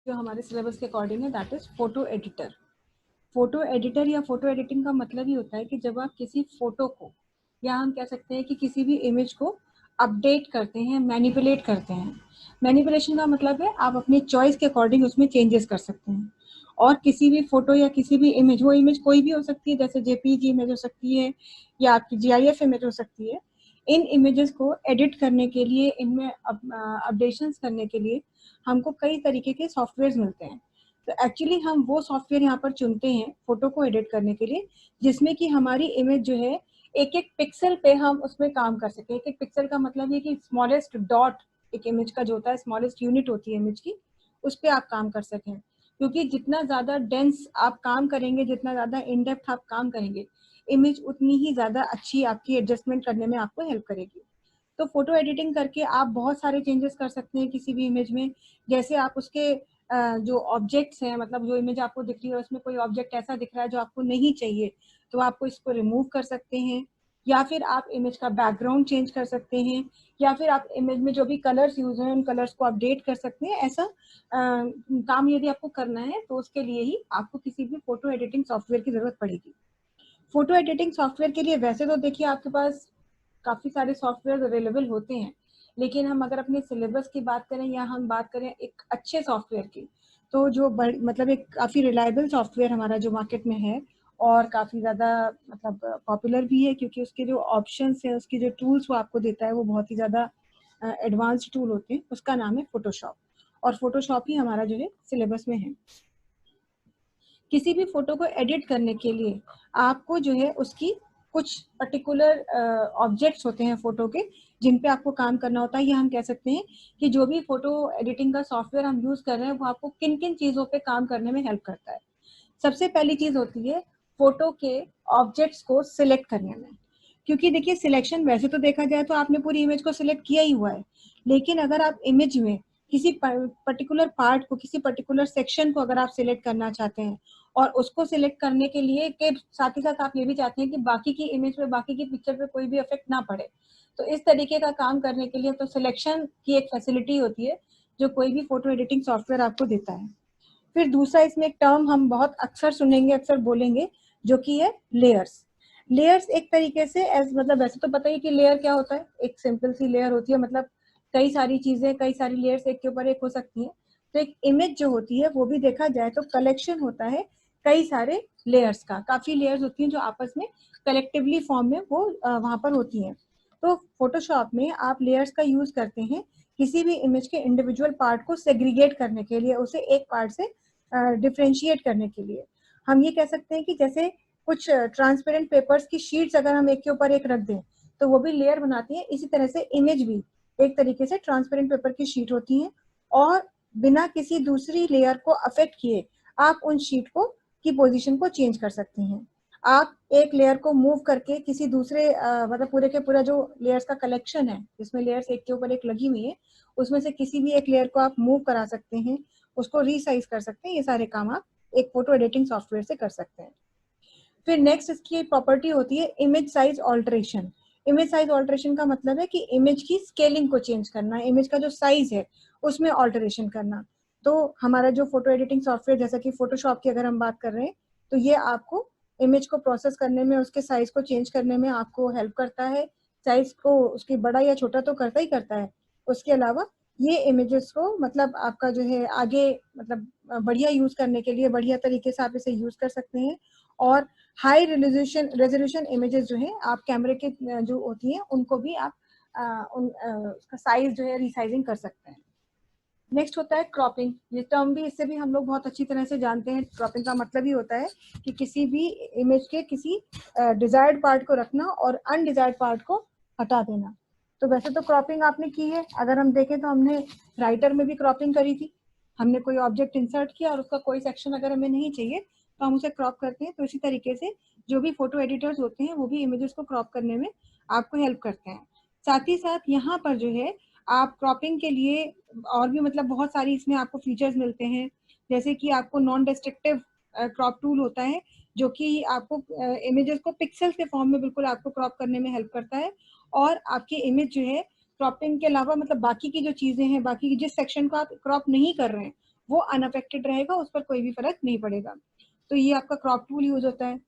जो हमारे सिलेबस के अकॉर्डिंग है, that is photo editor. Photo editor या फोटो एडिटिंग का मतलब ही होता है कि जब आप किसी फोटो को, या हम कह सकते हैं कि किसी भी इमेज को अपडेट करते हैं, मैनिपुलेट करते हैं। मैनिपुलेशन का मतलब है आप अपनी चॉइस के अकॉर्डिंग उसमें चेंजेस कर सकते हैं। और किसी भी फोटो या किसी भी इमेज, वो इमेज कोई भी हो सकती है, जैसे जेपीजी इमेज हो सकती है या आपकी जीआईएफ इमेज हो सकती है। इन इमेजेस को एडिट करने के लिए, इनमें अपडेशंस करने के लिए हमको कई तरीके के सॉफ्टवेयर मिलते हैं। तो एक्चुअली हम वो सॉफ्टवेयर यहाँ पर चुनते हैं फोटो को एडिट करने के लिए, जिसमें कि हमारी इमेज जो है एक एक पिक्सल पे हम उसमें काम कर सकें। एक एक पिक्सल का मतलब ये कि स्मॉलेस्ट डॉट, एक इमेज का जो होता है स्मॉलेस्ट यूनिट होती है इमेज की, उस पर आप काम कर सकें। क्योंकि जितना ज़्यादा डेंस आप काम करेंगे, जितना ज़्यादा इन डेप्थ आप काम करेंगे, इमेज उतनी ही ज़्यादा अच्छी आपकी एडजस्टमेंट करने में आपको हेल्प करेगी। तो फोटो एडिटिंग करके आप बहुत सारे चेंजेस कर सकते हैं किसी भी इमेज में। जैसे आप उसके जो ऑब्जेक्ट्स हैं, मतलब जो इमेज आपको दिख रही है उसमें कोई ऑब्जेक्ट ऐसा दिख रहा है जो आपको नहीं चाहिए, तो आपको इसको रिमूव कर सकते हैं। या फिर आप इमेज का बैकग्राउंड चेंज कर सकते हैं, या फिर आप इमेज में जो भी कलर्स यूज हैं उन कलर्स को अपडेट कर सकते हैं। ऐसा काम यदि आपको करना है तो उसके लिए ही आपको किसी भी फोटो एडिटिंग सॉफ्टवेयर की जरूरत पड़ेगी। फोटो एडिटिंग सॉफ्टवेयर के लिए वैसे तो देखिए आपके पास काफ़ी सारे सॉफ्टवेयर अवेलेबल होते हैं, लेकिन हम अगर अपने सिलेबस की बात करें या हम बात करें एक अच्छे सॉफ्टवेयर की, तो जो मतलब एक काफ़ी रिलायबल सॉफ्टवेयर हमारा जो मार्केट में है और काफ़ी ज़्यादा मतलब पॉपुलर भी है, क्योंकि उसके जो ऑप्शंस हैं, उसके जो टूल्स वो आपको देता है वो बहुत ही ज़्यादा एडवांस्ड टूल होते हैं। उसका नाम है फोटोशॉप, और फोटोशॉप ही हमारा जो है सिलेबस में है। किसी भी फोटो को एडिट करने के लिए आपको जो है उसकी कुछ पर्टिकुलर ऑब्जेक्ट्स होते हैं फोटो के, जिन पे आपको काम करना होता है। या हम कह सकते हैं कि जो भी फोटो एडिटिंग का सॉफ्टवेयर हम यूज कर रहे हैं वो आपको किन किन चीजों पे काम करने में हेल्प करता है। सबसे पहली चीज होती है फोटो के ऑब्जेक्ट्स को सिलेक्ट करने में। क्योंकि देखिए सिलेक्शन वैसे तो देखा जाए तो आपने पूरी इमेज को सिलेक्ट किया ही हुआ है, लेकिन अगर आप इमेज में किसी पर्टिकुलर पार्ट को, किसी पर्टिकुलर सेक्शन को अगर आप सिलेक्ट करना चाहते हैं, और उसको सिलेक्ट करने के लिए के साथ ही साथ आप ये भी चाहते हैं कि बाकी की इमेज पे, बाकी की पिक्चर पे कोई भी इफेक्ट ना पड़े, तो इस तरीके का काम करने के लिए तो सिलेक्शन की एक फैसिलिटी होती है जो कोई भी फोटो एडिटिंग सॉफ्टवेयर आपको देता है। फिर दूसरा इसमें एक टर्म हम बहुत अक्सर सुनेंगे, अक्सर बोलेंगे, जो कि है लेयर्स। लेयर्स एक तरीके से मतलब वैसे तो पता ही कि लेयर क्या होता है, एक सिंपल सी लेयर होती है, मतलब कई सारी चीजें, कई सारी लेयर्स एक के ऊपर एक हो सकती हैं। तो एक इमेज जो होती है वो भी देखा जाए तो कलेक्शन होता है कई सारे लेयर्स का। काफी लेयर्स होती हैं जो आपस में कलेक्टिवली फॉर्म में वो वहां पर होती हैं। तो फोटोशॉप में आप लेयर्स का यूज करते हैं किसी भी इमेज के इंडिविजुअल पार्ट को सेग्रीगेट करने के लिए, उसे एक पार्ट से डिफ्रेंशिएट करने के लिए। हम ये कह सकते हैं कि जैसे कुछ ट्रांसपेरेंट पेपर्स की शीट्स अगर हम एक के ऊपर एक रख दें तो वो भी लेयर बनाती है, इसी तरह से इमेज भी एक तरीके से ट्रांसपेरेंट पेपर की शीट होती है। और बिना किसी दूसरी लेयर को अफेक्ट किए आप उन शीट को की पोजीशन को चेंज कर सकते हैं। आप एक लेयर को मूव करके किसी दूसरे मतलब पूरे के पूरा जो लेयर्स का कलेक्शन है, जिसमें लेयर्स एक के ऊपर एक लगी हुई है, उसमें से किसी भी एक लेयर को आप मूव करा सकते हैं, उसको रीसाइज कर सकते हैं। ये सारे काम आप एक फोटो एडिटिंग सॉफ्टवेयर से कर सकते हैं। फिर नेक्स्ट इसकी प्रॉपर्टी होती है image size alteration. Image size alteration का मतलब है कि इमेज की स्केलिंग को चेंज करना, इमेज का जो साइज है उसमें ऑल्टरेशन करना। तो हमारा जो फोटो एडिटिंग सॉफ्टवेयर, जैसा कि फोटोशॉप की अगर हम बात कर रहे हैं, तो ये आपको इमेज को प्रोसेस करने में, उसके साइज को चेंज करने में आपको हेल्प करता है। साइज को उसकी बड़ा या छोटा तो करता ही करता है, उसके अलावा ये इमेजेस को मतलब आपका जो है आगे मतलब बढ़िया यूज करने के लिए, बढ़िया तरीके से आप इसे यूज कर सकते हैं। और हाई रेजोल्यूशन इमेजेस जो है आप कैमरे के जो होती हैं उनको भी आप उसका साइज जो है रिसाइजिंग कर सकते हैं। नेक्स्ट होता है क्रॉपिंग। ये टर्म भी, इससे भी हम लोग बहुत अच्छी तरह से जानते हैं। क्रॉपिंग का मतलब ही होता है कि किसी भी इमेज के किसी डिजायर्ड पार्ट को रखना और अनडिजायर्ड पार्ट को हटा देना। तो वैसे तो क्रॉपिंग आपने की है, अगर हम देखें तो हमने राइटर में भी क्रॉपिंग करी थी। हमने कोई ऑब्जेक्ट इंसर्ट किया और उसका कोई सेक्शन अगर हमें नहीं चाहिए तो हम उसे क्रॉप करते हैं। तो इसी तरीके से जो भी फोटो एडिटर्स होते हैं वो भी इमेजेस को क्रॉप करने में आपको हेल्प करते हैं। साथ ही साथ यहाँ पर जो है आप क्रॉपिंग के लिए और भी मतलब बहुत सारी इसमें आपको फीचर्स मिलते हैं। जैसे कि आपको नॉन डिस्ट्रक्टिव क्रॉप टूल होता है, जो कि आपको इमेजेस को पिक्सल के फॉर्म में बिल्कुल आपको क्रॉप करने में हेल्प करता है। और आपकी इमेज जो है क्रॉपिंग के अलावा मतलब बाकी की जो चीजें हैं, बाकी की जिस सेक्शन को आप क्रॉप नहीं कर रहे हैं वो अनअफेक्टेड रहेगा, उस पर कोई भी फर्क नहीं पड़ेगा। तो ये आपका क्रॉप टूल यूज होता है।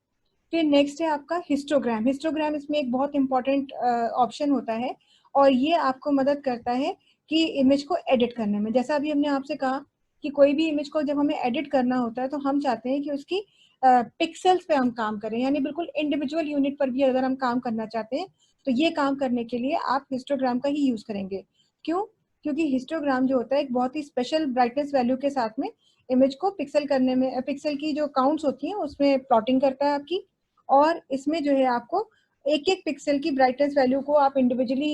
फिर नेक्स्ट है आपका हिस्टोग्राम। हिस्टोग्राम इसमें एक बहुत इंपॉर्टेंट ऑप्शन होता है और ये आपको मदद करता है कि इमेज को एडिट करने में। जैसा अभी हमने आपसे कहा कि कोई भी इमेज को जब हमें एडिट करना होता है तो हम चाहते हैं कि उसकी पिक्सल्स पे हम काम करें, यानी बिल्कुल इंडिविजुअल यूनिट पर भी अगर हम काम करना चाहते हैं तो ये काम करने के लिए आप हिस्टोग्राम का ही यूज करेंगे। क्यों? क्योंकि हिस्टोग्राम जो होता है एक बहुत ही स्पेशल ब्राइटनेस वैल्यू के साथ में इमेज को पिक्सल करने में, पिक्सल की जो काउंट्स होती हैं उसमें प्लॉटिंग करता है आपकी। और इसमें जो है आपको एक एक पिक्सल की ब्राइटनेस वैल्यू को आप इंडिविजुअली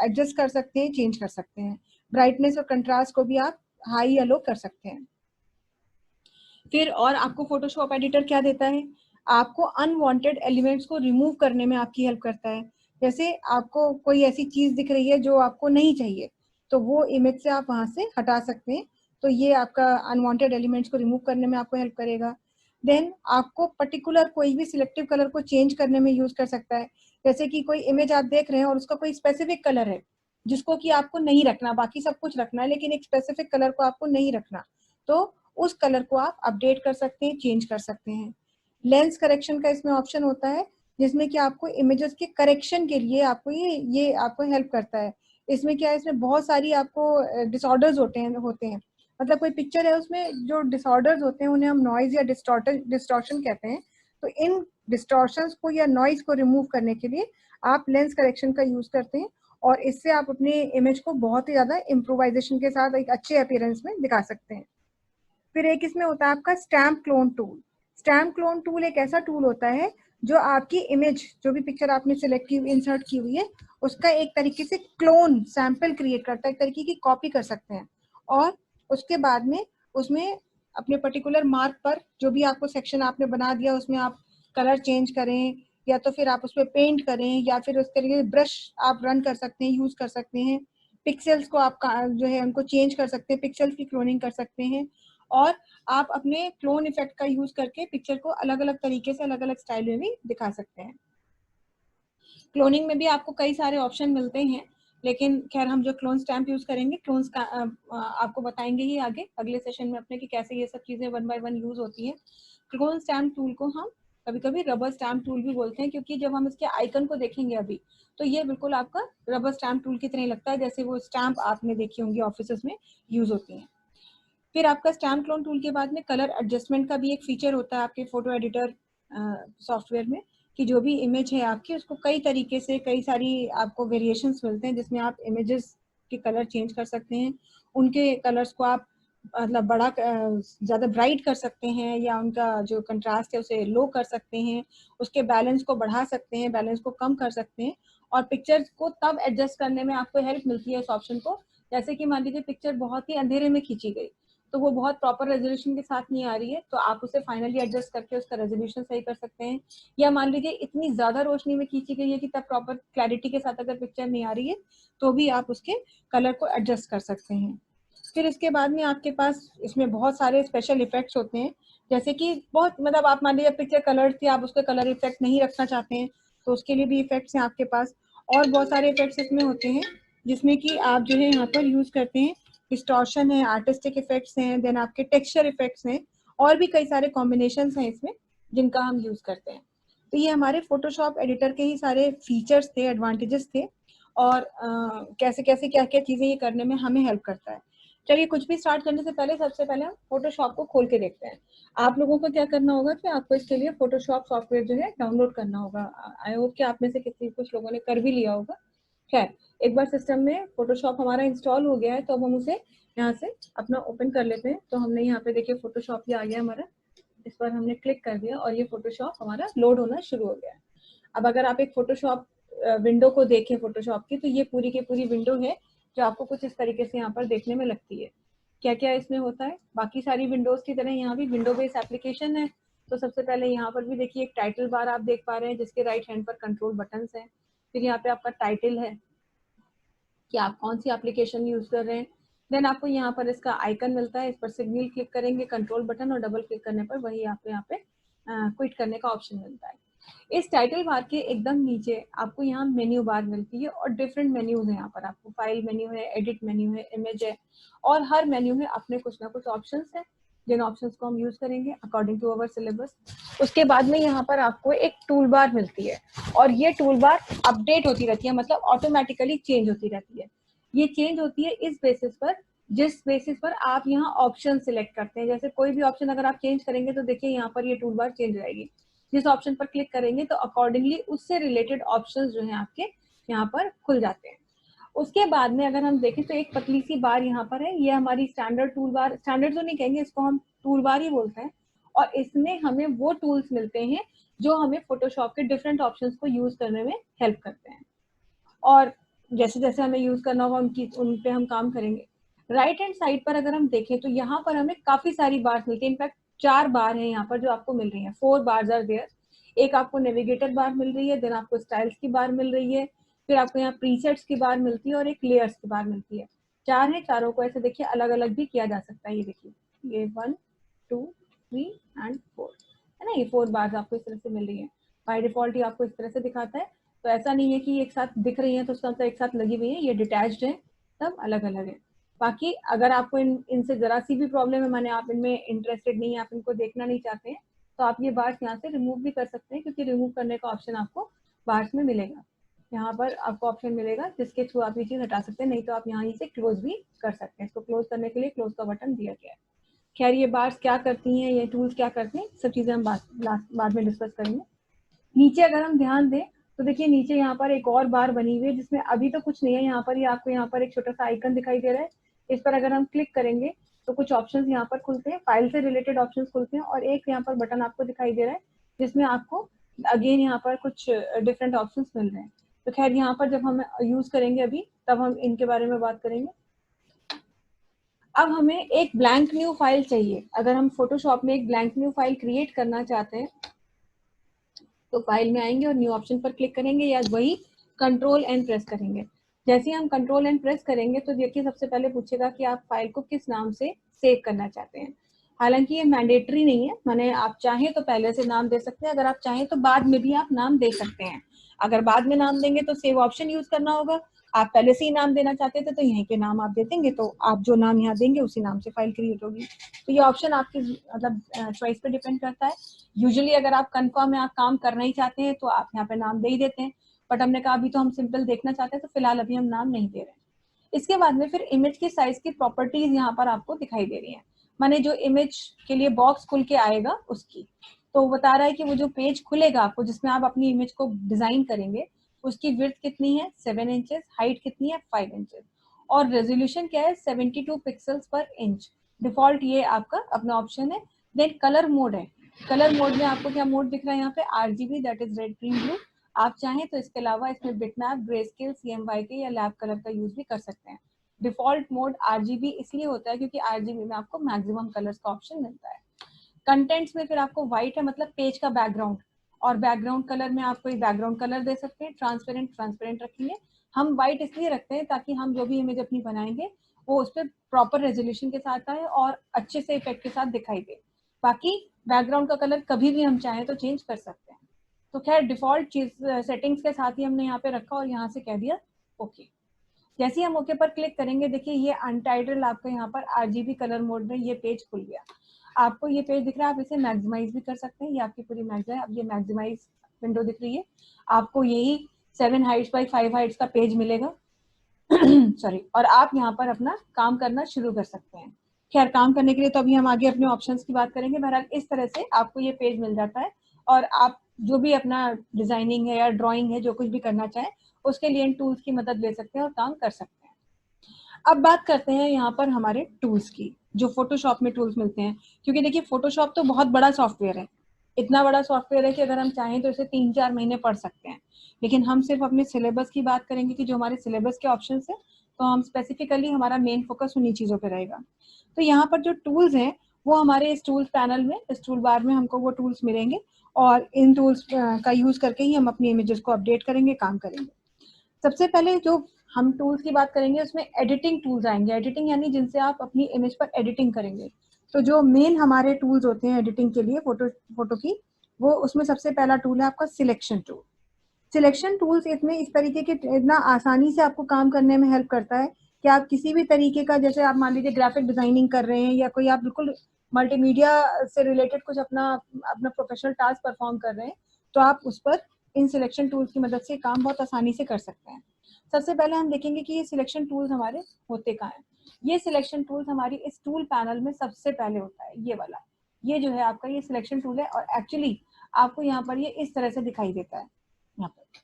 एडजस्ट कर सकते हैं, चेंज कर सकते हैं। ब्राइटनेस और कंट्रास्ट को भी आप हाई या लो कर सकते हैं। फिर और आपको फोटोशॉप एडिटर क्या देता है? आपको अनवांटेड एलिमेंट्स को रिमूव करने में आपकी हेल्प करता है। जैसे आपको कोई ऐसी चीज दिख रही है जो आपको नहीं चाहिए, तो वो इमेज से आप वहां से हटा सकते हैं। तो ये आपका अनवांटेड एलिमेंट्स को रिमूव करने में आपको हेल्प करेगा। देन आपको पर्टिकुलर कोई भी सिलेक्टिव कलर को चेंज करने में यूज कर सकता है। जैसे कि कोई इमेज आप देख रहे हैं और उसका कोई स्पेसिफिक कलर है जिसको कि आपको नहीं रखना, बाकी सब कुछ रखना है लेकिन एक स्पेसिफिक कलर को आपको नहीं रखना, तो उस कलर को आप अपडेट कर सकते हैं, चेंज कर सकते हैं। लेंस करेक्शन का इसमें ऑप्शन होता है जिसमें कि आपको इमेजेस के करेक्शन के लिए आपको ये आपको हेल्प करता है। इसमें क्या है, इसमें बहुत सारी आपको डिसऑर्डर्स होते हैं। मतलब कोई पिक्चर है उसमें जो डिसऑर्डर्स होते हैं उन्हें हम नॉइज या डिस्टॉर्शन कहते हैं। तो इन डिस्टॉर्शंस को या नॉइज को रिमूव करने के लिए आप लेंस करेक्शन का यूज करते हैं और इससे आप अपने इमेज को बहुत ही ज्यादा इम्प्रोवाइजेशन के साथ एक अच्छे अपीयरेंस में दिखा सकते हैं। फिर एक इसमें होता है आपका stamp clone tool. Stamp clone tool एक ऐसा टूल होता है जो आपकी इमेज, जो भी पिक्चर आपने सिलेक्ट की, इंसर्ट की हुई है, उसका एक तरीके से क्लोन सैंपल क्रिएट करता है, एक तरीके की कॉपी कर सकते हैं। और उसके बाद में उसमें अपने पर्टिकुलर मार्क पर जो भी आपको सेक्शन आपने बना दिया उसमें आप कलर चेंज करें, या तो फिर आप उस पर पेंट करें, या फिर उस तरीके ब्रश आप रन कर सकते हैं, यूज कर सकते हैं। पिक्सल्स को आप जो है उनको चेंज कर सकते हैं, पिक्सल्स की क्लोनिंग कर सकते हैं। और आप अपने क्लोन इफेक्ट का यूज करके पिक्चर को अलग अलग तरीके से, अलग अलग स्टाइल में भी दिखा सकते हैं। क्लोनिंग में भी आपको कई सारे ऑप्शन मिलते हैं, लेकिन खैर हम जो क्लोन स्टैम्प यूज करेंगे, क्लोन्स का आपको बताएंगे ही आगे अगले सेशन में अपने कि कैसे ये सब चीजें वन बाय वन यूज होती हैं। क्लोन स्टैम्प टूल को हम कभी कभी रबर स्टैम्प टूल भी बोलते हैं, क्योंकि जब हम इसके आइकन को देखेंगे अभी तो ये बिल्कुल आपका रबर स्टैम्प टूल की तरह लगता है, जैसे वो स्टैम्प आपने देखी होंगी ऑफिस में यूज होती हैं। फिर आपका स्टैम्प क्लोन टूल के बाद में कलर एडजस्टमेंट का भी एक फीचर होता है आपके फोटो एडिटर सॉफ्टवेयर में, कि जो भी इमेज है आपकी उसको कई तरीके से, कई सारी आपको वेरिएशंस मिलते हैं जिसमें आप इमेजेस के कलर चेंज कर सकते हैं। उनके कलर्स को आप मतलब बड़ा ज़्यादा ब्राइट कर सकते हैं, या उनका जो कंट्रास्ट है उसे लो कर सकते हैं, उसके बैलेंस को बढ़ा सकते हैं, बैलेंस को कम कर सकते हैं। और पिक्चर्स को तब एडजस्ट करने में आपको हेल्प मिलती है इस ऑप्शन को। जैसे कि मान लीजिए पिक्चर बहुत ही अंधेरे में खींची गई, तो वो बहुत प्रॉपर रेजोल्यूशन के साथ नहीं आ रही है, तो आप उसे फाइनली एडजस्ट करके उसका रेजोल्यूशन सही कर सकते हैं। या मान लीजिए इतनी ज्यादा रोशनी में खींची गई है कि तब प्रॉपर क्लैरिटी के साथ अगर पिक्चर नहीं आ रही है, तो भी आप उसके कलर को एडजस्ट कर सकते हैं। फिर इसके बाद में आपके पास इसमें बहुत सारे स्पेशल इफेक्ट्स होते हैं, जैसे कि बहुत मतलब आप मान लीजिए पिक्चर कलर थी, आप उसका कलर इफेक्ट नहीं रखना चाहते हैं, तो उसके लिए भी इफेक्ट्स हैं आपके पास। और बहुत सारे इफेक्ट्स इसमें होते हैं जिसमें कि आप जो है यहाँ पर यूज करते हैं। डिस्टॉर्शन है, आर्टिस्टिक इफेक्ट्स हैं, देन आपके टेक्सचर इफेक्ट्स हैं, और भी कई सारे कॉम्बिनेशंस हैं इसमें जिनका हम यूज करते हैं। तो ये हमारे फोटोशॉप एडिटर के ही सारे फीचर्स थे, एडवांटेजेस थे, और कैसे कैसे क्या क्या चीजें ये करने में हमें हेल्प करता है। चलिए, कुछ भी स्टार्ट करने से पहले सबसे पहले हम फोटोशॉप को खोल के देखते हैं। आप लोगों को क्या करना होगा कि आपको इसके लिए फोटोशॉप सॉफ्टवेयर जो है डाउनलोड करना होगा। आई होप कि आप में से किसी कुछ लोगों ने कर भी लिया होगा। खैर, एक बार सिस्टम में फोटोशॉप हमारा इंस्टॉल हो गया है तो अब हम उसे यहाँ से अपना ओपन कर लेते हैं। तो हमने यहाँ पे देखिए फोटोशॉप ये आ गया हमारा, इस पर हमने क्लिक कर दिया और ये फोटोशॉप हमारा लोड होना शुरू हो गया है। अब अगर आप एक फोटोशॉप विंडो को देखें फोटोशॉप की, तो ये पूरी की पूरी विंडो है जो आपको कुछ इस तरीके से यहाँ पर देखने में लगती है। क्या क्या इसमें होता है, बाकी सारी विंडोज की तरह यहाँ भी विंडो बेस्ड एप्लीकेशन है। तो सबसे पहले यहाँ पर भी देखिए एक टाइटल बार आप देख पा रहे हैं जिसके राइट हैंड पर कंट्रोल बटन्स हैं। फिर यहाँ पे आपका टाइटल है कि आप कौन सी एप्लीकेशन यूज कर रहे हैं। देन आपको यहाँ पर इसका आइकन मिलता है, इस पर सिग्नल क्लिक करेंगे, कंट्रोल बटन, और डबल क्लिक करने पर वही आपको यहाँ पे क्विट करने का ऑप्शन मिलता है। इस टाइटल बार के एकदम नीचे आपको यहाँ मेन्यू बार मिलती है और डिफरेंट मेन्यूज हैं। यहाँ पर आपको फाइल मेन्यू है, एडिट मेन्यू है, इमेज है, और हर मेन्यू में अपने कुछ ना कुछ ऑप्शंस हैं जिन ऑप्शंस को हम यूज करेंगे अकॉर्डिंग टू अवर सिलेबस। उसके बाद में यहाँ पर आपको एक टूल बार मिलती है और ये टूल बार अपडेट होती रहती है, मतलब ऑटोमेटिकली चेंज होती रहती है। ये चेंज होती है इस बेसिस पर जिस बेसिस पर आप यहाँ ऑप्शन सिलेक्ट करते हैं। जैसे कोई भी ऑप्शन अगर आप चेंज करेंगे तो देखिए यहाँ पर ये टूल बार चेंज हो जाएगी। जिस ऑप्शन पर क्लिक करेंगे तो अकॉर्डिंगली उससे रिलेटेड ऑप्शंस जो हैं आपके यहाँ पर खुल जाते हैं। उसके बाद में अगर हम देखें तो एक पतली सी बार यहाँ पर है, ये हमारी स्टैंडर्ड टूल बार, स्टैंडर्ड तो नहीं कहेंगे, इसको हम टूल बार ही बोलते हैं। और इसमें हमें वो टूल्स मिलते हैं जो हमें फोटोशॉप के डिफरेंट ऑप्शंस को यूज करने में हेल्प करते हैं, और जैसे जैसे हमें यूज करना होगा उन पे हम काम करेंगे। राइट हैंड साइड पर अगर हम देखें तो यहाँ पर हमें काफी सारी बार मिलती है। इनफैक्ट 4 बार है यहाँ पर जो आपको मिल रही है, 4 बार्स आर देयर। एक आपको नेविगेटर बार मिल रही है, देन आपको स्टाइल्स की बार मिल रही है, फिर आपको यहाँ प्रीसेट्स की बार मिलती है और एक लेयर्स की बार मिलती है। 4 है, चारों को ऐसे देखिए अलग अलग भी किया जा सकता है। ये देखिए, ये 1 2 3 एंड 4 है ना, ये 4 बार्स आपको इस तरह से मिल रही है। बाय डिफॉल्ट ही आपको इस तरह से दिखाता है, तो ऐसा नहीं है कि एक साथ दिख रही है तो उसका मतलब एक साथ लगी हुई है, ये डिटैच्ड है, सब अलग अलग है। बाकी अगर आपको इनसे जरा सी भी प्रॉब्लम है, माने आप इनमें इंटरेस्टेड नहीं है, आप इनको देखना नहीं चाहते हैं, तो आप ये बार्स यहाँ से रिमूव भी कर सकते हैं, क्योंकि रिमूव करने का ऑप्शन आपको बार्स में मिलेगा। यहाँ पर आपको ऑप्शन मिलेगा जिसके थ्रू आप ये चीज हटा सकते हैं, नहीं तो आप यहाँ से क्लोज भी कर सकते हैं। इसको क्लोज करने के लिए क्लोज का बटन दिया गया है। खैर, ये बार्स क्या करती हैं, ये टूल्स क्या करते हैं, सब चीजें हम बाद में डिस्कस करेंगे। नीचे अगर हम ध्यान दें तो देखिए नीचे यहाँ पर एक और बार बनी हुई है जिसमें अभी तो कुछ नहीं है। यहाँ पर ही आपको यहाँ पर एक छोटा सा आइकन दिखाई दे रहा है, इस पर अगर हम क्लिक करेंगे तो कुछ ऑप्शंस यहाँ पर खुलते हैं, फाइल से रिलेटेड ऑप्शंस खुलते हैं, और एक यहाँ पर बटन आपको दिखाई दे रहा है जिसमें आपको अगेन यहाँ पर कुछ डिफरेंट ऑप्शंस मिल रहे हैं। तो खैर यहाँ पर जब हम यूज करेंगे अभी, तब हम इनके बारे में बात करेंगे। अब हमें एक ब्लैंक न्यू फाइल चाहिए। अगर हम फोटोशॉप में एक ब्लैंक न्यू फाइल क्रिएट करना चाहते हैं तो फाइल में आएंगे और न्यू ऑप्शन पर क्लिक करेंगे, या वही कंट्रोल एंड प्रेस करेंगे। जैसे ही हम कंट्रोल एंड प्रेस करेंगे तो देखिए सबसे पहले पूछेगा कि आप फाइल को किस नाम से सेव करना चाहते हैं। हालांकि ये मैंडेटरी नहीं है, माने आप चाहें तो पहले से नाम दे सकते हैं, अगर आप चाहें तो बाद में भी आप नाम दे सकते हैं। अगर बाद में नाम देंगे तो सेव ऑप्शन यूज करना होगा। आप पहले से ही नाम देना चाहते थे तो यहीं पे नाम आप दे देंगे, तो आप जो नाम यहाँ देंगे उसी नाम से फाइल क्रिएट होगी। तो ये ऑप्शन आपकी मतलब चॉइस पे डिपेंड करता है। यूजुअली अगर आप कंफर्म है, आप काम करना ही चाहते हैं, तो आप यहाँ पे नाम दे ही देते हैं, बट हमने कहा अभी तो हम सिंपल देखना चाहते हैं तो फिलहाल अभी हम नाम नहीं दे रहे हैं। इसके बाद में फिर इमेज की साइज की प्रॉपर्टीज यहाँ पर आपको दिखाई दे रही है, माने जो इमेज के लिए बॉक्स खुल के आएगा उसकी। तो बता रहा है कि वो जो पेज खुलेगा आपको जिसमें आप अपनी इमेज को डिजाइन करेंगे, उसकी विड्थ कितनी है 7 इंचेस, हाइट कितनी है 5 इंचेस, और रेजोल्यूशन क्या है 72 पिक्सल्स पर इंच। डिफॉल्ट ये आपका अपना ऑप्शन है। देन कलर मोड है, कलर मोड में आपको क्या मोड दिख रहा है यहाँ पे, RGB, that is red green blue. आप चाहें तो इसके अलावा इसमें बिटमैप, ग्रे स्केल, CMYK या लैब कलर का यूज भी कर सकते हैं। डिफॉल्ट मोड आरजीबी इसलिए होता है क्योंकि आरजीबी में आपको मैक्सिमम कलर्स का ऑप्शन मिलता है। कंटेंट्स में फिर आपको व्हाइट है, मतलब पेज का बैकग्राउंड, और बैकग्राउंड कलर में आप कोई बैकग्राउंड कलर दे सकते हैं। ट्रांसपेरेंट रखेंगे। हम व्हाइट इसलिए रखते हैं ताकि हम जो भी इमेज अपनी बनाएंगे वो उस पर प्रॉपर रेजोल्यूशन के साथ आए और अच्छे से इफेक्ट के साथ दिखाई दे। बाकी बैकग्राउंड का कलर कभी भी हम चाहें तो चेंज कर सकते हैं। तो खैर डिफॉल्ट चीज सेटिंग्स के साथ ही हमने यहाँ पे रखा और यहाँ से कह दिया ओके। जैसे ही हम ओके पर क्लिक करेंगे देखिए ये अनटाइटल आपका यहाँ पर आरजीबी कलर मोड में ये पेज खुल गया। आपको ये पेज दिख रहा है, आप इसे मैक्सिमाइज भी कर सकते हैं। ये आपकी पूरी मैक्सिमाइज, अब ये मैक्सिमाइज विंडो दिख रही है। आपको यही 7 हाइट्स बाई 5 हाइट्स का पेज मिलेगा सॉरी, और आप यहाँ पर अपना काम करना शुरू कर सकते हैं। खैर काम करने के लिए तो अभी हम आगे अपने ऑप्शंस की बात करेंगे। बहरहाल इस तरह से आपको ये पेज मिल जाता है और आप जो भी अपना डिजाइनिंग है या ड्राइंग है जो कुछ भी करना चाहें उसके लिए इन टूल्स की मदद ले सकते हैं और काम कर सकते हैं। अब बात करते हैं यहाँ पर हमारे टूल्स की, जो फोटोशॉप में टूल्स मिलते हैं। क्योंकि देखिए फोटोशॉप तो बहुत बड़ा सॉफ्टवेयर है, इतना बड़ा सॉफ्टवेयर है कि अगर हम चाहें तो इसे 3-4 महीने पढ़ सकते हैं। लेकिन हम सिर्फ अपने सिलेबस की बात करेंगे कि जो हमारे सिलेबस के ऑप्शंस है, तो हम स्पेसिफिकली हमारा मेन फोकस उन्हीं चीजों पर रहेगा। तो यहाँ पर जो टूल्स हैं वो हमारे इस टूल्स पैनल में, इस टूल बार में हमको वो टूल्स मिलेंगे, और इन टूल्स का यूज करके ही हम अपनी इमेजेस को अपडेट करेंगे, काम करेंगे। सबसे पहले जो हम टूल्स की बात करेंगे उसमें एडिटिंग टूल्स आएंगे। एडिटिंग यानी जिनसे आप अपनी इमेज पर एडिटिंग करेंगे। तो जो मेन हमारे टूल्स होते हैं एडिटिंग के लिए फोटो की, वो उसमें सबसे पहला टूल है आपका सिलेक्शन टूल। सिलेक्शन टूल्स इसमें इस तरीके के इतना आसानी से आपको काम करने में हेल्प करता है कि आप किसी भी तरीके का, जैसे आप मान लीजिए ग्राफिक डिजाइनिंग कर रहे हैं या कोई आप बिल्कुल मल्टीमीडिया से रिलेटेड कुछ अपना अपना प्रोफेशनल टास्क परफॉर्म कर रहे हैं, तो आप उस पर इन सिलेक्शन टूल्स की मदद से काम बहुत आसानी से कर सकते हैं। सबसे पहले हम देखेंगे कि ये सिलेक्शन टूल्स हमारे होते कहाँ हैं। ये सिलेक्शन टूल्स हमारी इस टूल पैनल में सबसे पहले होता है, ये वाला, ये जो है आपका ये सिलेक्शन टूल है। और एक्चुअली आपको यहाँ पर ये इस तरह से दिखाई देता है। यहाँ पर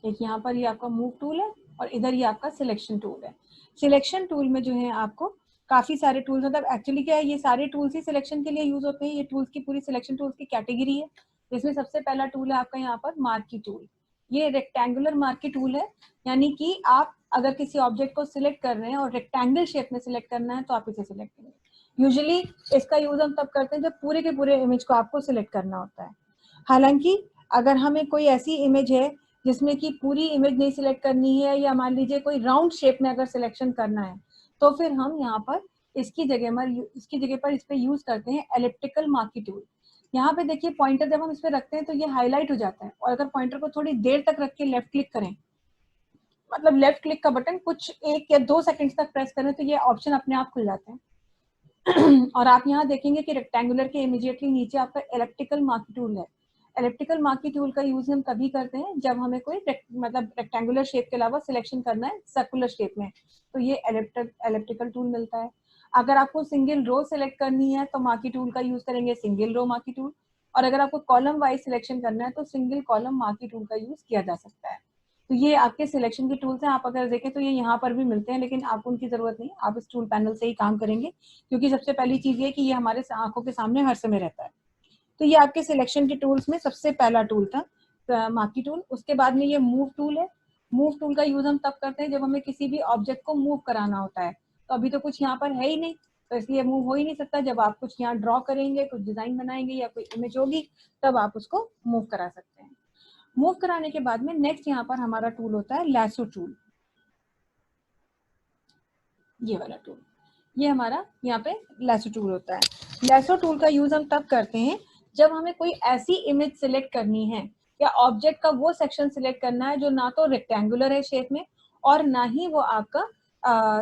एक यहाँ पर ये आपका मूव टूल है और इधर ये आपका सिलेक्शन टूल है। सिलेक्शन टूल में जो है आपको काफी सारे टूल्स, मतलब एक्चुअली क्या है, ये सारे टूल्स ही सिलेक्शन के लिए यूज होते हैं। ये टूल्स की पूरी सिलेक्शन टूल्स की कैटेगरी है, जिसमें सबसे पहला टूल है आपका यहाँ पर मार्की टूल। ये रेक्टेंगुलर मार्की टूल है, यानी कि आप अगर किसी ऑब्जेक्ट को सिलेक्ट कर रहे हैं और रेक्टेंगल शेप में सिलेक्ट करना है तो आप इसे सिलेक्ट करेंगे। यूजुअली इसका यूज हम तब करते हैं जब पूरे के पूरे इमेज को आपको सिलेक्ट करना होता है। हालांकि अगर हमें कोई ऐसी इमेज है जिसमें कि पूरी इमेज नहीं सिलेक्ट करनी है, या मान लीजिए कोई राउंड शेप में अगर सिलेक्शन करना है, तो फिर हम यहाँ पर इसकी जगह पर इस पे यूज करते हैं एलिप्टिकल मार्की टूल। यहाँ पे देखिए पॉइंटर जब हम इस पे रखते हैं तो ये हाईलाइट हो जाता है, और अगर पॉइंटर को थोड़ी देर तक रख के लेफ्ट क्लिक करें, मतलब लेफ्ट क्लिक का बटन कुछ 1 या 2 सेकंड्स तक प्रेस करें, तो ये ऑप्शन अपने आप खुल जाते हैं। और आप यहाँ देखेंगे कि रेक्टेंगुलर के इमीडिएटली नीचे आपका इलेक्ट्रिकल मार्की टूल है। इलेक्ट्रिकल मार्की टूल का यूज हम तभी करते हैं जब हमें कोई मतलब रेक्टेंगुलर शेप के अलावा सिलेक्शन करना है सर्कुलर शेप में, तो ये इलेक्ट्रिकल टूल मिलता है। अगर आपको सिंगल रो सिलेक्ट करनी है तो मार्की टूल का यूज करेंगे, सिंगल रो मार्की टूल। और अगर आपको कॉलम वाइज सिलेक्शन करना है तो सिंगल कॉलम मार्की टूल का यूज किया जा सकता है। तो ये आपके सिलेक्शन के टूल्स हैं। आप अगर देखें तो ये यहाँ पर भी मिलते हैं, लेकिन आपको उनकी जरूरत नहीं, आप इस टूल पैनल से ही काम करेंगे, क्योंकि सबसे पहली चीज ये कि ये हमारे आंखों के सामने हर समय रहता है। तो ये आपके सिलेक्शन के टूल्स में सबसे पहला टूल था मार्की टूल। उसके बाद में ये मूव टूल है। मूव टूल का यूज हम तब करते हैं जब हमें किसी भी ऑब्जेक्ट को मूव कराना होता है। तो अभी तो कुछ यहाँ पर है ही नहीं, तो इसलिए मूव हो ही नहीं सकता। जब आप कुछ यहाँ ड्रॉ करेंगे, कुछ डिजाइन बनाएंगे या कोई इमेज होगी, तब आप उसको मूव करा सकते हैं। मूव कराने के बाद में नेक्स्ट यहाँ पर हमारा टूल होता है लैसो टूल। ये वाला टूल, ये हमारा यहाँ पे लैसो टूल होता है। लैसो टूल का यूज हम तब करते हैं जब हमें कोई ऐसी इमेज सिलेक्ट करनी है या ऑब्जेक्ट का वो सेक्शन सिलेक्ट करना है जो ना तो रेक्टेंगुलर है शेप में और ना ही वो आपका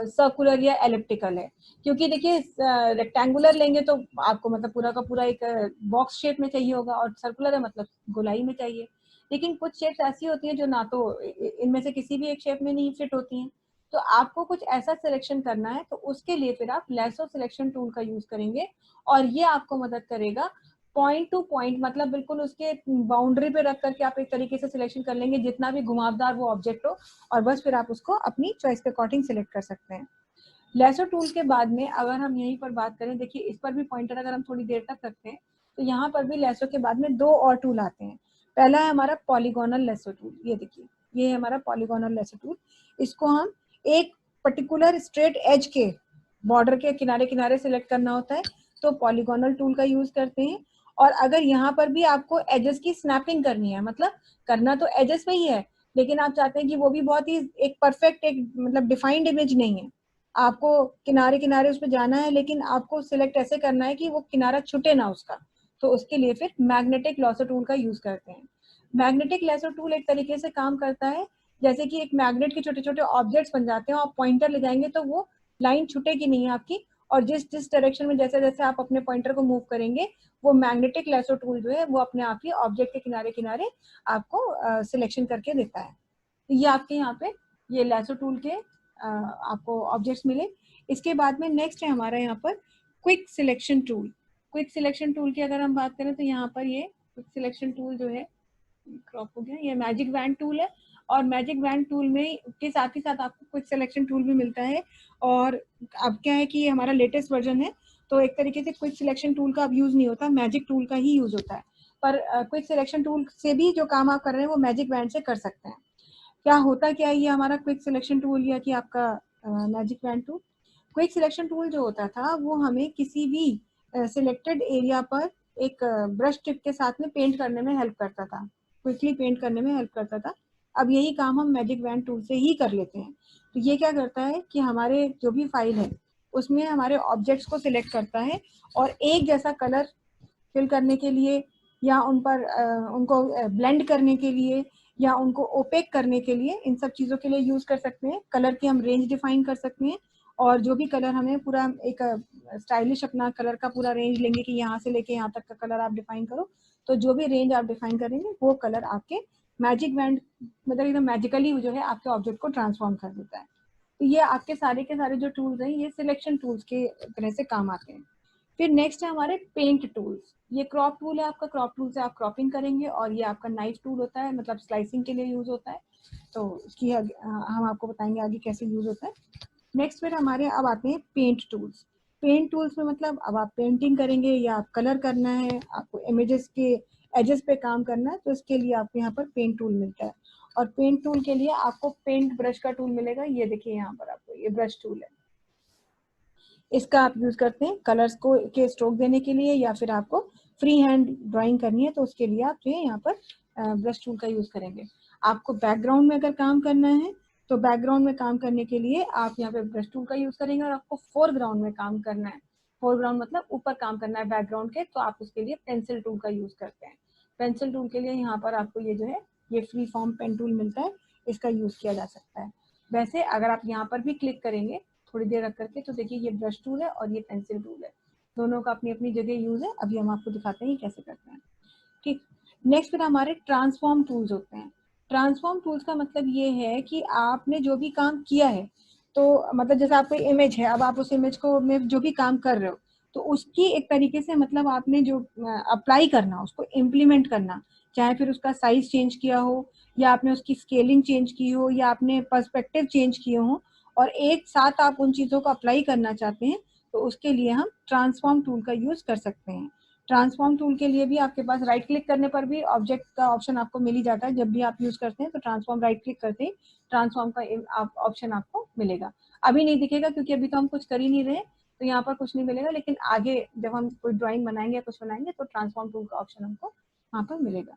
सर्कुलर या एलिप्टिकल है। क्योंकि देखिए रेक्टेंगुलर लेंगे तो आपको मतलब पूरा का पूरा एक बॉक्स शेप में चाहिए होगा, और सर्कुलर है मतलब गोलाई में चाहिए। लेकिन कुछ शेप्स ऐसी होती हैं जो ना तो इनमें से किसी भी एक शेप में नहीं फिट होती हैं। तो आपको कुछ ऐसा सिलेक्शन करना है तो उसके लिए फिर आप लैसो सिलेक्शन टूल का यूज करेंगे, और ये आपको मदद करेगा पॉइंट टू पॉइंट, मतलब बिल्कुल उसके बाउंड्री पे रख करके आप एक तरीके से सिलेक्शन कर लेंगे जितना भी घुमावदार वो ऑब्जेक्ट हो, और बस फिर आप उसको अपनी चॉइस के अकॉर्डिंग सिलेक्ट कर सकते हैं। लैसो टूल के बाद में अगर हम यहीं पर बात करें, देखिए इस पर भी पॉइंटर अगर हम थोड़ी देर तक रखते हैं तो यहाँ पर भी लैसो के बाद में 2 और टूल आते हैं। पहला है हमारा पॉलीगोनल लैसो टूल। ये देखिए, ये है हमारा पॉलीगोनल लैसो टूल। इसको हम एक पर्टिकुलर स्ट्रेट एज के बॉर्डर के किनारे किनारे सिलेक्ट करना होता है तो पॉलीगोनल टूल का यूज करते हैं। और अगर यहाँ पर भी आपको एजेस की स्नैपिंग करनी है, मतलब करना तो एजेस में ही है, लेकिन आप चाहते हैं कि वो भी बहुत ही एक परफेक्ट एक मतलब डिफाइंड इमेज नहीं है, आपको किनारे किनारे उस पर जाना है, लेकिन आपको सिलेक्ट ऐसे करना है कि वो किनारा छूटे ना उसका, तो उसके लिए फिर मैग्नेटिक लैसो टूल का यूज करते हैं। मैग्नेटिक लैसो टूल एक तरीके से काम करता है जैसे कि एक मैग्नेट के छोटे छोटे ऑब्जेक्ट्स बन जाते हैं, आप पॉइंटर ले जाएंगे तो वो लाइन छूटेगी नहीं आपकी, और जिस जिस डायरेक्शन में जैसे जैसे आप अपने पॉइंटर को मूव करेंगे, वो मैग्नेटिक लैसो टूल जो है वो अपने आप ही ऑब्जेक्ट के किनारे किनारे आपको सिलेक्शन करके देता है। तो ये आपके यहाँ पे ये लैसो टूल के आपको ऑब्जेक्ट्स मिले। इसके बाद में नेक्स्ट है हमारा यहाँ पर quick selection tool. Quick selection tool की अगर हम बात करें तो यहाँ पर ये क्विक सिलेक्शन टूल जो है क्रॉप हो गया, ये मैजिक वैन टूल है। और मैजिक वैन टूल में के साथ ही साथ आपको क्विक सिलेक्शन टूल भी मिलता है। और अब क्या है कि ये हमारा लेटेस्ट वर्जन है, तो एक तरीके से क्विक सिलेक्शन टूल का अब यूज नहीं होता, मैजिक टूल का ही यूज होता है। पर क्विक सिलेक्शन टूल से भी जो काम आप कर रहे हैं वो मैजिक वैन से कर सकते हैं। क्या होता क्या है ये हमारा क्विक सिलेक्शन टूल या कि आपका magic wand tool. Quick selection tool जो होता था वो हमें किसी भी सिलेक्टेड एरिया पर एक ब्रश टिप के साथ में पेंट करने में हेल्प करता था, क्विकली पेंट करने में हेल्प करता था। अब यही काम हम मैजिक वैन टूल से ही कर लेते हैं। तो ये क्या करता है कि हमारे जो भी फाइल है उसमें हमारे ऑब्जेक्ट्स को सिलेक्ट करता है और एक जैसा कलर फिल करने के लिए या उन पर उनको ब्लेंड करने के लिए या उनको ओपेक करने के लिए, इन सब चीज़ों के लिए यूज़ कर सकते हैं। कलर की हम रेंज डिफाइन कर सकते हैं और जो भी कलर हमें पूरा एक स्टाइलिश अपना कलर का पूरा रेंज लेंगे कि यहाँ से लेके यहाँ तक का कलर आप डिफाइन करो, तो जो भी रेंज आप डिफाइन करेंगे वो कलर आपके मैजिक बैंड मतलब एकदम मैजिकली जो है आपके ऑब्जेक्ट को ट्रांसफॉर्म कर देता है। तो ये आपके सारे के सारे जो टूल्स हैं ये सिलेक्शन टूल्स के तरह से काम आते हैं। फिर नेक्स्ट है हमारे पेंट टूल्स। ये क्रॉप टूल है आपका, क्रॉप टूल से आप क्रॉपिंग करेंगे और ये आपका नाइफ टूल होता है, मतलब स्लाइसिंग के लिए यूज होता है। तो उसकी हम आपको बताएंगे आगे कैसे यूज होता है। नेक्स्ट फिर हमारे अब आते हैं पेंट टूल्स। पेंट टूल्स में मतलब अब आप पेंटिंग करेंगे या आप कलर करना है, आपको इमेजेस के एजेस पे काम करना है, तो इसके लिए आपको यहाँ पर पेंट टूल मिलता है। और पेंट टूल के लिए आपको पेंट ब्रश का टूल मिलेगा। ये देखिए यहाँ पर आपको ये ब्रश टूल है, इसका आप यूज करते हैं कलर्स को के स्ट्रोक देने के लिए या फिर आपको फ्री हैंड ड्राइंग करनी है तो उसके लिए आप जो है यहाँ पर ब्रश टूल का यूज करेंगे। आपको बैकग्राउंड में अगर काम करना है तो बैकग्राउंड में काम करने के लिए आप यहाँ पे ब्रश टूल का यूज करेंगे। और आपको फोरग्राउंड में काम करना है, फोरग्राउंड मतलब ऊपर काम करना है बैकग्राउंड के, तो आप उसके लिए पेंसिल टूल का यूज करते हैं। पेंसिल टूल के लिए यहाँ पर आपको ये जो है ये फ्री फॉर्म पेन टूल मिलता है, इसका यूज किया जा सकता है। वैसे अगर आप यहाँ पर भी क्लिक करेंगे थोड़ी देर रख करके तो देखिए ये ब्रश टूल है और ये पेंसिल टूल है, दोनों का अपनी अपनी जगह यूज है। अभी हम आपको दिखाते हैं कैसे करते हैं। ठीक, नेक्स्ट फिर हमारे ट्रांसफॉर्म टूल्स होते हैं। ट्रांसफॉर्म टूल्स का मतलब ये है कि आपने जो भी काम किया है, तो मतलब जैसे आपको इमेज है, अब आप उस इमेज को में जो भी काम कर रहे हो तो उसकी एक तरीके से मतलब आपने जो अप्लाई करना, उसको इम्प्लीमेंट करना, चाहे फिर उसका साइज चेंज किया हो या आपने उसकी स्केलिंग चेंज की हो या आपने पर्सपेक्टिव चेंज किए हो और एक साथ आप उन चीज़ों को अप्लाई करना चाहते हैं, तो उसके लिए हम ट्रांसफॉर्म टूल का यूज कर सकते हैं। ट्रांसफॉर्म टूल के लिए भी आपके पास राइट क्लिक करने पर भी ऑब्जेक्ट का ऑप्शन आपको मिल ही जाता है। जब भी आप यूज करते हैं तो ट्रांसफॉर्म राइट क्लिक करते ही ट्रांसफॉर्म का ऑप्शन आपको मिलेगा। अभी नहीं दिखेगा क्योंकि अभी तो हम कुछ कर ही नहीं रहे, तो यहाँ पर कुछ नहीं मिलेगा, लेकिन आगे जब हम कोई ड्राइंग बनाएंगे या कुछ बनाएंगे तो ट्रांसफॉर्म टूल का ऑप्शन हमको वहाँ पर मिलेगा।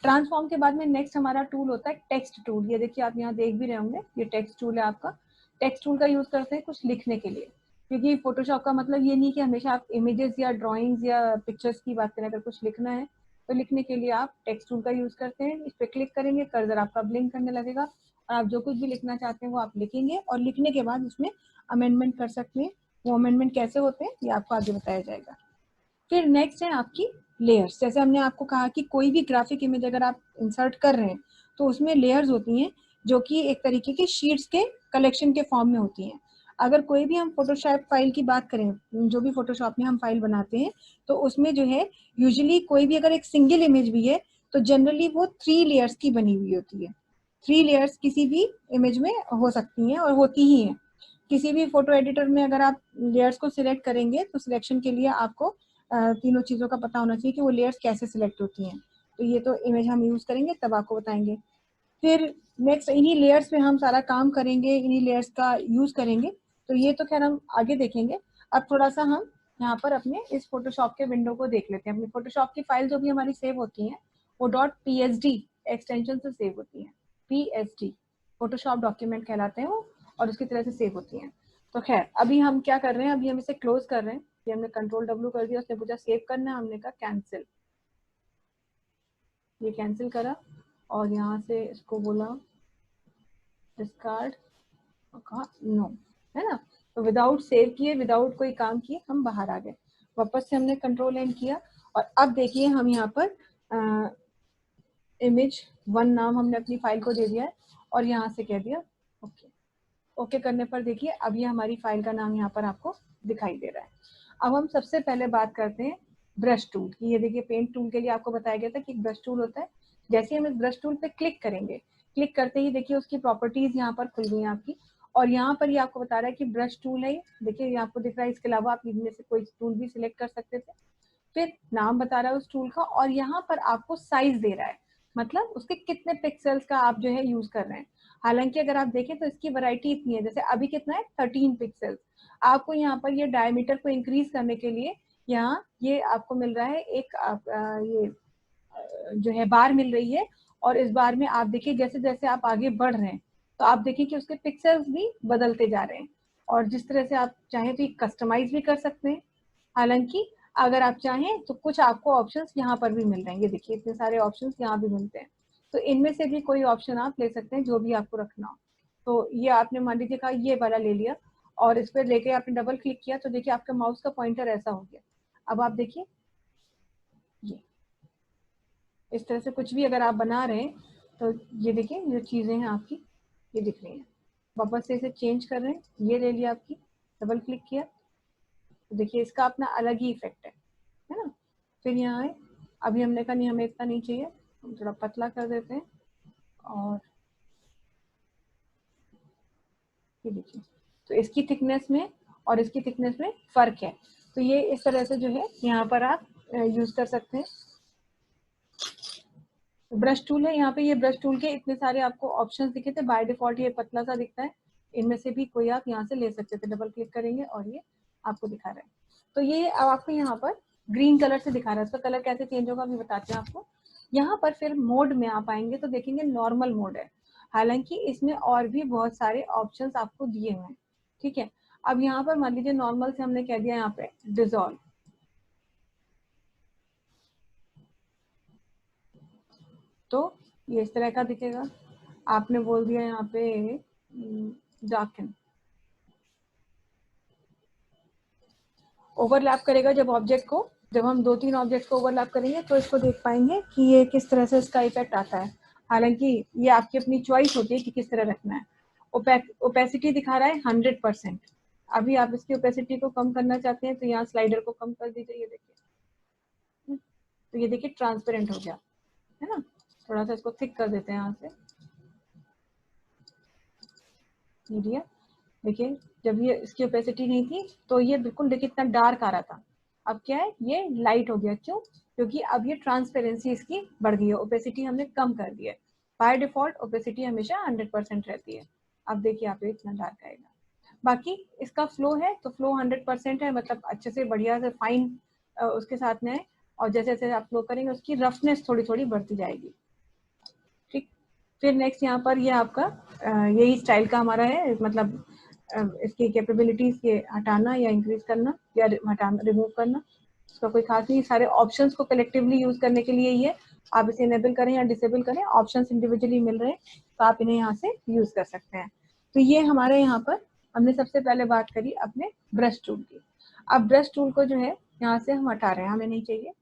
ट्रांसफॉर्म के बाद में नेक्स्ट हमारा टूल होता है टेक्स्ट टूल। ये देखिए आप यहाँ देख भी रहे होंगे, ये टेक्स्ट टूल है आपका। टेक्स्ट टूल का यूज करते हैं कुछ लिखने के लिए, क्योंकि फोटोशॉप का मतलब ये नहीं कि हमेशा आप इमेजेस या ड्राइंग्स या पिक्चर्स की बात करें, अगर कुछ लिखना है तो लिखने के लिए आप टेक्स्ट टूल का यूज करते हैं। इस पर क्लिक करेंगे, कर्सर आपका ब्लिंक करने लगेगा और आप जो कुछ भी लिखना चाहते हैं वो आप लिखेंगे और लिखने के बाद उसमें अमेंडमेंट कर सकते हैं। वो अमेंडमेंट कैसे होते हैं ये आपको आगे बताया जाएगा। फिर नेक्स्ट है आपकी लेयर्स। जैसे हमने आपको कहा कि कोई भी ग्राफिक इमेज अगर आप इंसर्ट कर रहे हैं तो उसमें लेयर्स होती हैं जो कि एक तरीके की शीट्स के कलेक्शन के फॉर्म में होती हैं। अगर कोई भी हम फोटोशॉप फाइल की बात करें, जो भी फोटोशॉप में हम फाइल बनाते हैं, तो उसमें जो है यूजुअली कोई भी अगर एक सिंगल इमेज भी है तो जनरली वो 3 लेयर्स की बनी हुई होती है। 3 लेयर्स किसी भी इमेज में हो सकती हैं और होती ही हैं। किसी भी फोटो एडिटर में अगर आप लेयर्स को सिलेक्ट करेंगे तो सिलेक्शन के लिए आपको तीनों चीज़ों का पता होना चाहिए कि वो लेयर्स कैसे सिलेक्ट होती हैं। तो ये तो इमेज हम यूज़ करेंगे तब आपको बताएंगे। फिर नेक्स्ट इन्हीं लेयर्स पे हम सारा काम करेंगे, इन्हीं लेयर्स का यूज़ करेंगे। तो ये तो खैर हम आगे देखेंगे। अब थोड़ा सा हम यहाँ पर अपने इस फोटोशॉप के विंडो को देख लेते हैं। अपनी फोटोशॉप की फाइल जो भी हमारी सेव होती हैं वो .psd एक्सटेंशन से सेव होती हैं। psd फोटोशॉप डॉक्यूमेंट कहलाते हैं वो और उसकी तरह से सेव होती हैं। तो खैर अभी हम क्या कर रहे हैं, अभी हम इसे क्लोज कर रहे हैं। ये हमने कंट्रोल W कर दिया, उसने पूछा सेव करना है, हमने कहा कैंसिल। ये कैंसिल करा और यहाँ से इसको बोला डिस्कार्ड, कहा नो, है ना। तो विदाउट सेव किए, विदाउट कोई काम किए हम बाहर आ गए। वापस से हमने कंट्रोल एन किया और अब देखिए हम यहाँ पर इमेज 1 नाम हमने अपनी फाइल को दे दिया है और यहाँ से कह दिया ओके। ओके करने पर देखिए अब ये हमारी फाइल का नाम यहाँ पर आपको दिखाई दे रहा है। अब हम सबसे पहले बात करते हैं ब्रश टूल की। ये देखिए पेंट टूल के लिए आपको बताया गया था कि एक ब्रश टूल होता है। जैसे हम इस ब्रश टूल पे क्लिक करेंगे, क्लिक करते ही देखिए उसकी प्रॉपर्टीज यहाँ पर खुल गई आपकी और यहाँ पर ये आपको बता रहा है कि ब्रश टूल है। देखिए ये आपको दिख रहा है, इसके अलावा आप इनमें से कोई टूल भी सिलेक्ट कर सकते थे। फिर नाम बता रहा है उस टूल का और यहाँ पर आपको साइज दे रहा है, मतलब उसके कितने पिक्सल्स का आप जो है यूज कर रहे हैं। हालांकि अगर आप देखें तो इसकी वैरायटी इतनी है, जैसे अभी कितना है 13 पिक्सल्स। आपको यहाँ पर ये डायमीटर को इंक्रीज करने के लिए यहाँ ये आपको मिल रहा है एक ये जो है बार मिल रही है और इस बार में आप देखिए जैसे जैसे आप आगे बढ़ रहे हैं तो आप देखिए कि उसके पिक्सल्स भी बदलते जा रहे हैं। और जिस तरह से आप चाहें तो ये कस्टमाइज भी कर सकते हैं। हालांकि अगर आप चाहें तो कुछ आपको ऑप्शंस यहाँ पर भी मिल रहे हैं, ये देखिए इतने सारे ऑप्शंस यहाँ भी मिलते हैं, तो इनमें से भी कोई ऑप्शन आप ले सकते हैं जो भी आपको रखना हो। तो ये आपने मान लीजिए कहा ये वाला ले लिया और इस पर लेके आपने डबल क्लिक किया तो देखिए आपका माउस का पॉइंटर ऐसा हो गया। अब आप देखिए ये इस तरह से कुछ भी अगर आप बना रहे हैं तो ये देखिए जो चीजें हैं आपकी ये दिख रही हैं। वापस से इसे चेंज कर रहे हैं, ये ले लिया आपकी, डबल क्लिक किया तो देखिए इसका अपना अलग ही इफेक्ट है ना। फिर यहाँ आए, अभी हमने कहा नहीं हमें इतना नहीं चाहिए, हम थोड़ा पतला कर देते हैं और ये देखिए तो इसकी थिकनेस में और इसकी थिकनेस में फर्क है। तो ये इस तरह से जो है यहाँ पर आप यूज कर सकते हैं। ब्रश टूल है यहाँ पे, ये ब्रश टूल के इतने सारे आपको ऑप्शंस दिखे थे, बाय डिफॉल्ट ये पतला सा दिखता है, इनमें से भी कोई आप यहाँ से ले सकते थे। डबल क्लिक करेंगे और ये आपको दिखा रहा है। तो ये अब आपको यहाँ पर ग्रीन कलर से दिखा रहा है, इसका कलर कैसे चेंज होगा अभी बताते हैं आपको। यहाँ पर फिर मोड में आप आएंगे तो देखेंगे नॉर्मल मोड है, हालांकि इसमें और भी बहुत सारे ऑप्शंस आपको दिए हुए हैं, ठीक है। अब यहाँ पर मान लीजिए नॉर्मल से हमने कह दिया यहाँ पे डिजॉल्व, तो ये इस तरह का दिखेगा। आपने बोल दिया यहाँ पे डार्कन, ओवरलैप करेगा जब ऑब्जेक्ट को, जब हम 2-3 ऑब्जेक्ट को ओवरलैप करेंगे तो इसको देख पाएंगे कि ये किस तरह से इसका इफेक्ट आता है। हालांकि ये आपकी अपनी चॉइस होती है कि किस तरह रखना है। ओपेसिटी दिखा रहा है 100%। अभी आप इसकी ओपेसिटी को कम करना चाहते हैं तो यहाँ स्लाइडर को कम कर दीजिए, ये देखिए तो ये देखिए ट्रांसपेरेंट हो गया है ना। थोड़ा सा इसको थिक कर देते हैं यहाँ से, ये दिया। देखिए जब ये इसकी ओपेसिटी नहीं थी तो ये बिल्कुल देखिए इतना डार्क आ रहा था, अब क्या है ये लाइट हो गया। क्यों? क्योंकि अब ये ट्रांसपेरेंसी इसकी बढ़ गई है, ओपेसिटी हमने कम कर दी है। बाय डिफॉल्ट ओपेसिटी हमेशा 100% रहती है। अब देखिए आप इतना डार्क आएगा। बाकी इसका फ्लो है तो फ्लो 100% है, मतलब अच्छे से बढ़िया से फाइन उसके साथ में है। और जैसे जैसे आप फ्लो करेंगे उसकी रफनेस थोड़ी थोड़ी बढ़ती जाएगी, ठीक। फिर नेक्स्ट यहाँ पर ये आपका यही स्टाइल का हमारा है, मतलब इसकी कैपेबिलिटीज के हटाना या इंक्रीज करना या हटाना रिमूव करना, इसका कोई खास नहीं। सारे ऑप्शंस को कलेक्टिवली यूज करने के लिए ये आप इसे इनेबल करें या डिसेबल करें, ऑप्शंस इंडिविजुअली मिल रहे हैं तो आप इन्हें यहाँ से यूज कर सकते हैं। तो ये हमारे यहाँ पर हमने सबसे पहले बात करी अपने ब्रश टूल की। अब ब्रश टूल को जो है यहाँ से हम हटा रहे हैं, हमें नहीं चाहिए।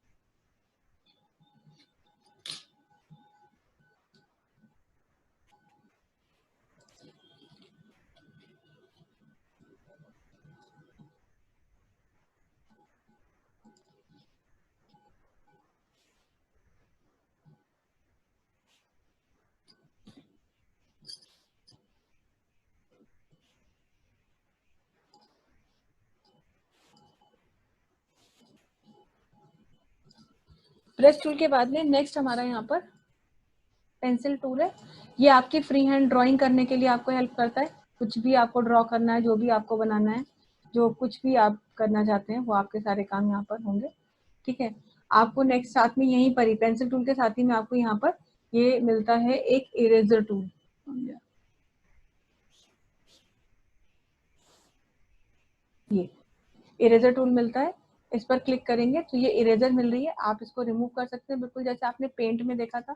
ब्रश टूल के बाद में नेक्स्ट हमारा यहाँ पर पेंसिल टूल है। ये आपकी फ्री हैंड ड्राइंग करने के लिए आपको हेल्प करता है। कुछ भी आपको ड्रॉ करना है, जो भी आपको बनाना है, जो कुछ भी आप करना चाहते हैं वो आपके सारे काम यहाँ पर होंगे, ठीक है। आपको नेक्स्ट साथ में यहीं पर ही पेंसिल टूल के साथ ही में आपको यहाँ पर ये मिलता है एक इरेजर टूल। ये इरेजर टूल मिलता है, इस पर क्लिक करेंगे तो ये इरेजर मिल रही है, आप इसको रिमूव कर सकते हैं बिल्कुल जैसे आपने पेंट में देखा था,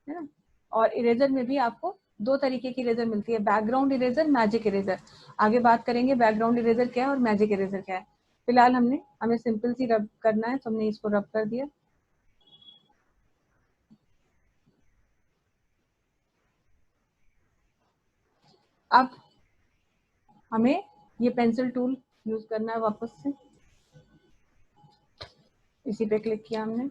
है ना। और इरेजर में भी आपको दो तरीके की इरेजर मिलती है, बैकग्राउंड इरेजर, मैजिक इरेजर। आगे बात करेंगे बैकग्राउंड इरेजर क्या है और मैजिक इरेजर क्या है। फिलहाल हमें सिंपल सी रब करना है तो हमने इसको रब कर दिया। अब हमें ये पेंसिल टूल यूज करना है वापस से, इसी पे क्लिक किया हमने।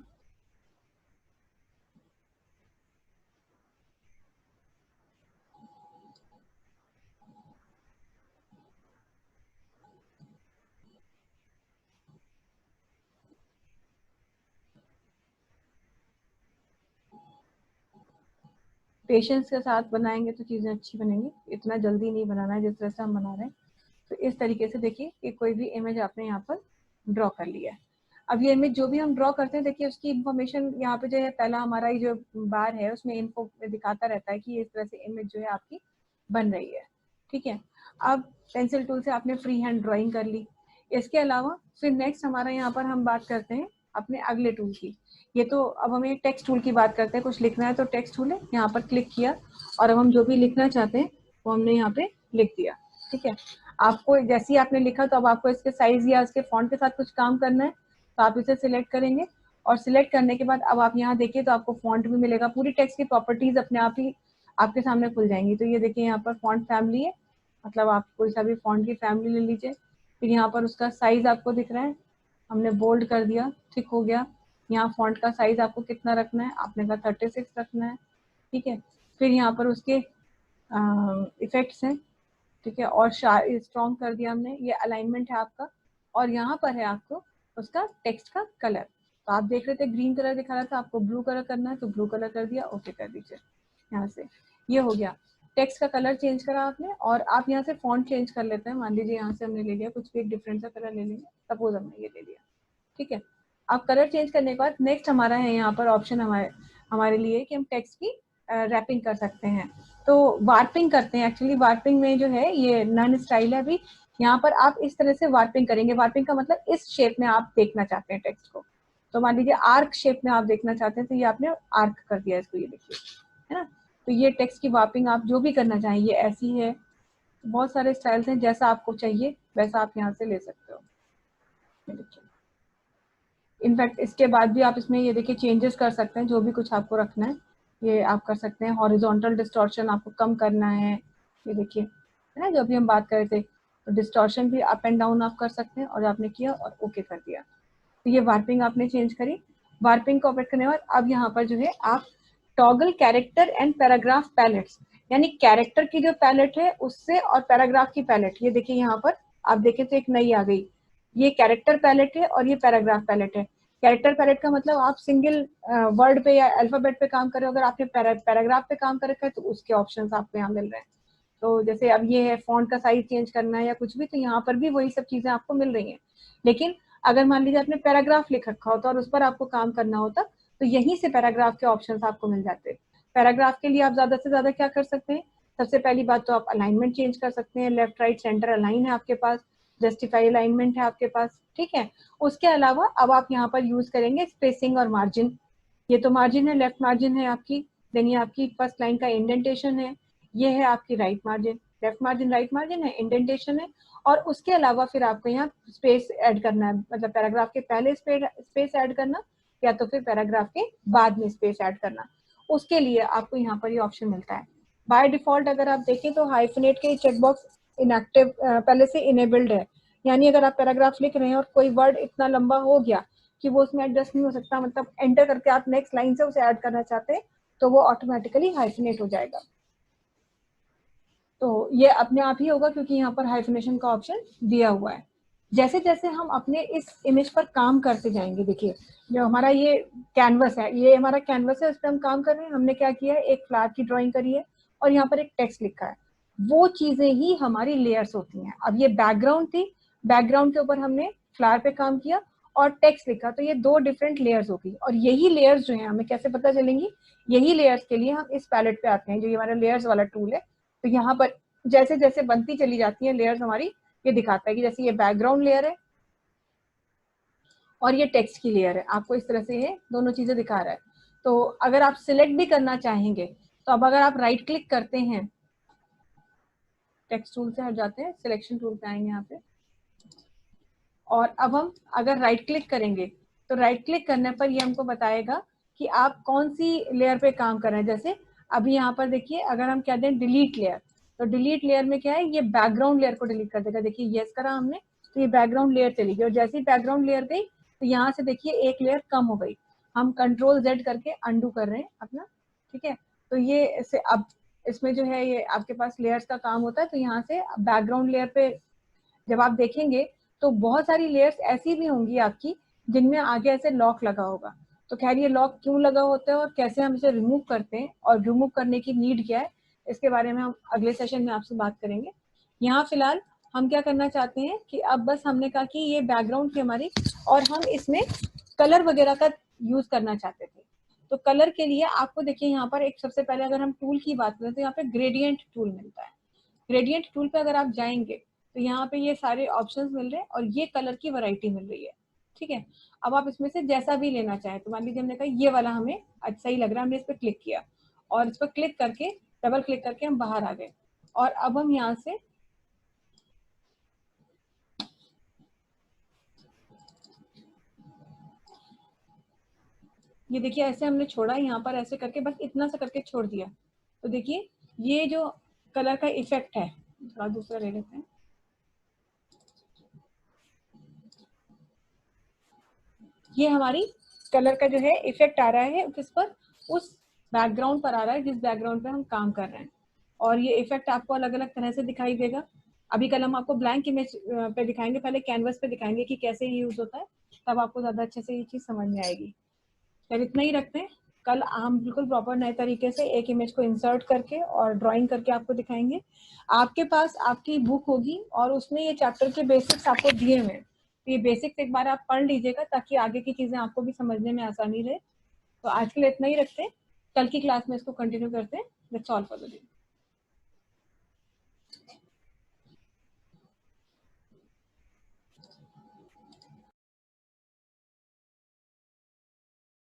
पेशेंस के साथ बनाएंगे तो चीजें अच्छी बनेंगी, इतना जल्दी नहीं बनाना है जिस तरह से हम बना रहे हैं। तो इस तरीके से देखिए कि कोई भी इमेज आपने यहाँ पर ड्रॉ कर लिया है। अब ये इमेज जो भी हम ड्रॉ करते हैं देखिए उसकी इन्फॉर्मेशन यहाँ पे जो है, पहला हमारा ये जो बार है उसमें इन्फो दिखाता रहता है कि इस तरह से इमेज जो है आपकी बन रही है। ठीक है। अब पेंसिल टूल से आपने फ्री हैंड ड्राइंग कर ली। इसके अलावा फिर नेक्स्ट हमारा यहाँ पर हम बात करते हैं अपने अगले टूल की। ये तो अब हमें टेक्स्ट टूल की बात करते हैं। कुछ लिखना है तो टेक्स्ट टूल है, यहाँ पर क्लिक किया और अब हम जो भी लिखना चाहते हैं वो हमने यहाँ पे लिख दिया। ठीक है। आपको जैसे ही आपने लिखा तो अब आपको इसके साइज या इसके फॉन्ट के साथ कुछ काम करना है तो आप इसे सिलेक्ट करेंगे और सिलेक्ट करने के बाद अब आप यहाँ देखिए तो आपको फॉन्ट भी मिलेगा। पूरी टेक्स्ट की प्रॉपर्टीज अपने आप ही आपके सामने खुल जाएंगी। तो ये देखिए यहाँ पर फॉन्ट फैमिली है, मतलब आप कोई सा भी फॉन्ट की फैमिली ले लीजिए। फिर यहाँ पर उसका साइज आपको दिख रहा है, हमने बोल्ड कर दिया, ठीक हो गया। यहाँ फॉन्ट का साइज आपको कितना रखना है, आपने कहा 36 रखना है। ठीक है। फिर यहाँ पर उसके इफेक्ट्स हैं। ठीक है। और स्ट्रॉन्ग कर दिया हमने, ये अलाइनमेंट है आपका। और यहाँ पर है आपको उसका टेक्स्ट का कलर। तो आप देख रहे थे ग्रीन कलर दिखा रहा था, आपको ब्लू कलर करना है तो ब्लू कलर कर दिया, ओके कर दीजिए। यहाँ से ये हो गया, टेक्स्ट का कलर चेंज करा आपने। और आप यहाँ से फॉन्ट चेंज कर लेते हैं। मान लीजिए यहाँ से हमने ले लिया कुछ भी एक डिफरेंट सा कलर ले लेंगे, सपोज हमने ये ले लिया। ठीक है। अब कलर चेंज करने के बाद नेक्स्ट हमारा है यहाँ पर ऑप्शन हमारे लिए कि हम टेक्स्ट की रैपिंग कर सकते हैं। तो वार्पिंग करते हैं। एक्चुअली वार्पिंग में जो है ये नन स्टाइल है। अभी यहाँ पर आप इस तरह से वार्पिंग करेंगे। वार्पिंग का मतलब इस शेप में आप देखना चाहते हैं टेक्स्ट को। तो मान लीजिए आर्क शेप में आप देखना चाहते हैं तो ये आपने आर्क कर दिया इसको, ये देखिए, है ना। तो ये टेक्स्ट की वार्पिंग आप जो भी करना चाहें ये ऐसी है। बहुत सारे स्टाइल्स हैं, जैसा आपको चाहिए वैसा आप यहाँ से ले सकते हो। इनफैक्ट इसके बाद भी आप इसमें ये देखिए चेंजेस कर सकते हैं, जो भी कुछ आपको रखना है ये आप कर सकते हैं। हॉरिजॉन्टल डिस्टॉर्शन आपको कम करना है, ये देखिए, है ना, जो भी हम बात कर रहे थे। तो डिस्टॉर्शन भी अप एंड डाउन आप कर सकते हैं और आपने किया और ओके कर दिया। तो ये वार्पिंग आपने चेंज करी। वार्पिंग को ऑपरेट करने के बाद अब यहाँ पर जो है आप toggle character and paragraph palettes, यानी कैरेक्टर की जो पैलेट है उससे और पैराग्राफ की पैलेट, ये देखिए यहाँ पर आप देखें तो एक नई आ गई। ये कैरेक्टर पैलेट है और ये पैराग्राफ पैलेट है। कैरेक्टर पैलेट का मतलब आप सिंगल वर्ड पे या अल्फाबेट पे काम कर रहे हो। अगर आपने पैराग्राफ पे काम कर रखा है तो उसके ऑप्शंस आपको यहाँ मिल रहे हैं। तो जैसे अब ये है फॉन्ट का साइज चेंज करना है या कुछ भी, तो यहाँ पर भी वही सब चीजें आपको मिल रही हैं। लेकिन अगर मान लीजिए आपने पैराग्राफ लिख रखा होता और उस पर आपको काम करना होता तो यहीं से पैराग्राफ के ऑप्शंस आपको मिल जाते। पैराग्राफ के लिए आप ज्यादा से ज्यादा क्या कर सकते हैं, सबसे पहली बात तो आप अलाइनमेंट चेंज कर सकते हैं। लेफ्ट राइट सेंटर अलाइन है आपके पास, जस्टिफाई अलाइनमेंट है आपके पास। ठीक है। उसके अलावा अब आप यहाँ पर यूज करेंगे स्पेसिंग और मार्जिन। ये तो मार्जिन है, लेफ्ट मार्जिन है आपकी, देन ये आपकी फर्स्ट लाइन का इंडेंटेशन है, ये है आपकी right margin. Left margin right margin है, इंडेंटेशन है। और उसके अलावा फिर आपको यहाँ स्पेस ऐड करना है, मतलब पैराग्राफ के पहले स्पेस ऐड करना या तो फिर पैराग्राफ के बाद में स्पेस ऐड करना। उसके लिए आपको यहाँ पर ये ऑप्शन मिलता है। बाय डिफॉल्ट अगर आप देखें तो हाइफनेट के चेकबॉक्स इनएक्टिव पहले से इनेबल्ड है। यानी अगर आप पैराग्राफ लिख रहे हैं और कोई वर्ड इतना लंबा हो गया कि वो उसमें एडजस्ट नहीं हो सकता, मतलब एंटर करके आप नेक्स्ट लाइन से उसे ऐड करना चाहते हैं तो वो ऑटोमेटिकली हाइफनेट हो जाएगा। तो ये अपने आप ही होगा क्योंकि यहाँ पर हाइफनेशन का ऑप्शन दिया हुआ है। जैसे जैसे हम अपने इस इमेज पर काम करते जाएंगे, देखिए जो हमारा ये कैनवस है, ये हमारा कैनवस है, उस पर हम काम कर रहे हैं। हमने क्या किया है, एक फ्लावर की ड्राइंग करी है और यहाँ पर एक टेक्स्ट लिखा है। वो चीजें ही हमारी लेयर्स होती हैं। अब ये बैकग्राउंड थी, बैकग्राउंड के ऊपर हमने फ्लावर पे काम किया और टेक्स्ट लिखा, तो ये दो डिफरेंट लेयर्स होगी। और यही लेयर्स जो है हमें कैसे पता चलेंगी, यही लेयर्स के लिए हम इस पैलेट पे आते हैं, जो ये हमारा लेयर्स वाला टूल है। तो यहाँ पर जैसे जैसे बनती चली जाती है लेयर्स हमारी, ये दिखाता है कि जैसे ये बैकग्राउंड लेयर है और ये टेक्स्ट की लेयर है। आपको इस तरह से ये दोनों चीजें दिखा रहा है। तो अगर आप सिलेक्ट भी करना चाहेंगे तो अब अगर आप राइट क्लिक करते हैं, टेक्स्ट टूल से हट जाते हैं, सिलेक्शन टूल पे आएंगे यहाँ पे, और अब हम अगर राइट क्लिक करेंगे तो राइट क्लिक करने पर ये हमको बताएगा कि आप कौन सी लेयर पे काम कर रहे हैं। जैसे अभी यहाँ पर देखिए अगर हम कहते हैं डिलीट लेयर, तो डिलीट लेयर में क्या है, ये बैकग्राउंड लेयर को डिलीट कर देगा। देखिए यस करा हमने तो ये बैकग्राउंड लेयर चली गई, और जैसे ही बैकग्राउंड लेयर गई तो यहाँ से देखिए एक लेयर कम हो गई। हम कंट्रोल Z करके अंडू कर रहे हैं अपना। ठीक है। तो ये से अब इसमें जो है ये आपके पास लेयर्स का काम होता है। तो यहाँ से बैकग्राउंड लेयर पे जब आप देखेंगे तो बहुत सारी लेयर्स ऐसी भी होंगी आपकी जिनमें आगे ऐसे लॉक लगा होगा। तो खैर ये लॉक क्यों लगा होता है और कैसे हम इसे रिमूव करते हैं और रिमूव करने की नीड क्या है, इसके बारे में हम अगले सेशन में आपसे बात करेंगे। यहाँ फिलहाल हम क्या करना चाहते हैं कि अब बस हमने कहा कि ये बैकग्राउंड थी हमारी और हम इसमें कलर वगैरह का यूज करना चाहते थे। तो कलर के लिए आपको देखिए यहाँ पर एक सबसे पहले अगर हम टूल की बात करें तो यहाँ पे ग्रेडियंट टूल मिलता है। ग्रेडियंट टूल पे अगर आप जाएंगे तो यहाँ पे ये सारे ऑप्शंस मिल रहे हैं और ये कलर की वैरायटी मिल रही है, ठीक है। अब आप इसमें से जैसा भी लेना चाहें, तो मान लीजिए हमने कहा ये वाला हमें अच्छा ही लग रहा है, हमने इस पर क्लिक किया और इस पर क्लिक करके डबल क्लिक करके हम बाहर आ गए। और अब हम यहाँ से ये देखिए ऐसे हमने छोड़ा, यहाँ पर ऐसे करके बस इतना सा करके छोड़ दिया, तो देखिए ये जो कलर का इफेक्ट है, थोड़ा दूसरा ले लेते हैं, ये हमारी कलर का जो है इफेक्ट आ रहा है किस पर, उस बैकग्राउंड पर आ रहा है जिस बैकग्राउंड पे हम काम कर रहे हैं। और ये इफेक्ट आपको अलग अलग तरह से दिखाई देगा। अभी कल हम आपको ब्लैंक इमेज पे दिखाएंगे, पहले कैनवस पे दिखाएंगे कि कैसे ये यूज होता है, तब आपको ज्यादा अच्छे से ये चीज समझ में आएगी। चल इतना ही रखते हैं, कल हम बिल्कुल प्रॉपर नए तरीके से एक इमेज को इंसर्ट करके और ड्राइंग करके आपको दिखाएंगे। आपके पास आपकी बुक होगी और उसमें ये चैप्टर के बेसिक्स आपको दिए हुए हैं, तो ये बेसिक्स एक बार आप पढ़ लीजिएगा ताकि आगे की चीजें आपको भी समझने में आसानी रहे। तो आज के लिए इतना ही रखते हैं, कल की क्लास में इसको कंटिन्यू करते हैं। That's all for the day.